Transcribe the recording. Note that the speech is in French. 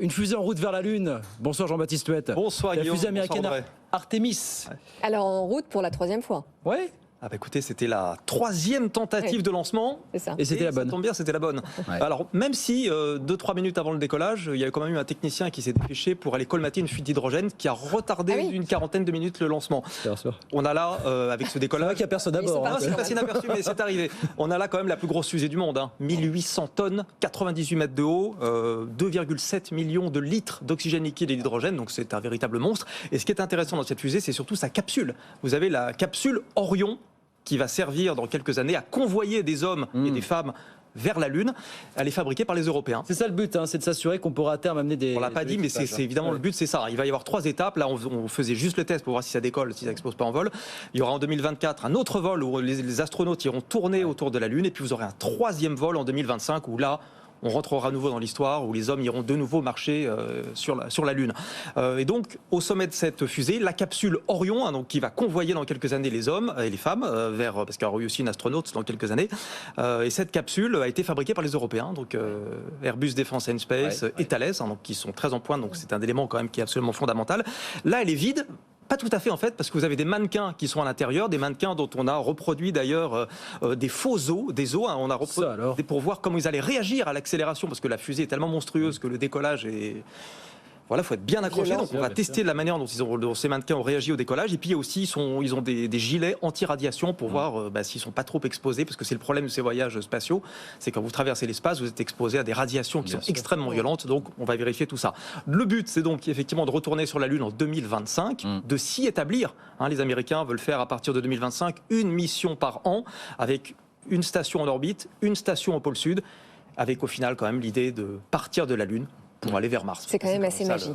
Une fusée en route vers la Lune. Bonsoir Jean-Baptiste Huette. Bonsoir La Guillaume. fusée américaine Bonsoir, Artemis. Alors en route pour la 3e fois. Ouais. Ah bah écoutez, c'était la 3e tentative de lancement. C'est ça. Et c'était la bonne. Ça tombe bien, c'était la bonne. Ouais. Alors même si 2-3 minutes avant le décollage, il y a quand même eu un technicien qui s'est dépêché pour aller colmater une fuite d'hydrogène qui a retardé d'une quarantaine de minutes le lancement. Bien sûr. On a là, avec ce décollage... qu'il n'y a personne à bord. Ils sont C'est passé inaperçu, mais c'est arrivé. On a là quand même la plus grosse fusée du monde. 1800 tonnes, 98 mètres de haut, 2,7 millions de litres d'oxygène liquide et d'hydrogène. Donc c'est un véritable monstre. Et ce qui est intéressant dans cette fusée, c'est surtout sa capsule. Vous avez la capsule Orion qui va servir dans quelques années à convoyer des hommes et des femmes vers la Lune. Elle est fabriquée par les Européens. C'est ça le but, c'est de s'assurer qu'on pourra à terme amener des... On l'a pas dit, mais c'est évidemment le but, c'est ça. Il va y avoir 3 étapes. Là, on faisait juste le test pour voir si ça décolle, si ça explose pas en vol. Il y aura en 2024 un autre vol où les astronautes iront tourner autour de la Lune. Et puis vous aurez un 3e vol en 2025 où là, on rentrera à nouveau dans l'histoire, où les hommes iront de nouveau marcher sur la Lune. Et donc, au sommet de cette fusée, la capsule Orion, donc, qui va convoyer dans quelques années les hommes et les femmes, parce qu'il y aura eu aussi une astronaute dans quelques années. Et cette capsule a été fabriquée par les Européens, donc Airbus Defence and Space et Thales, donc, qui sont très en pointe, donc c'est un élément quand même qui est absolument fondamental. Là, elle est vide. Pas tout à fait en fait, parce que vous avez des mannequins qui sont à l'intérieur, des mannequins dont on a reproduit d'ailleurs des faux os, des os, on a reproduit pour voir comment ils allaient réagir à l'accélération, parce que la fusée est tellement monstrueuse que le décollage est... Voilà, il faut être bien accroché. Donc on va tester la manière dont ces mannequins ont réagi au décollage. Et puis il y a aussi, ils ont des gilets anti-radiation pour voir s'ils ne sont pas trop exposés, parce que c'est le problème de ces voyages spatiaux, c'est quand vous traversez l'espace, vous êtes exposé à des radiations qui sont extrêmement violentes. Donc on va vérifier tout ça. Le but, c'est donc effectivement de retourner sur la Lune en 2025, de s'y établir. Les Américains veulent faire à partir de 2025 une mission par an, avec une station en orbite, une station au pôle sud, avec au final quand même l'idée de partir de la Lune pour aller vers Mars. C'est quand même assez magique.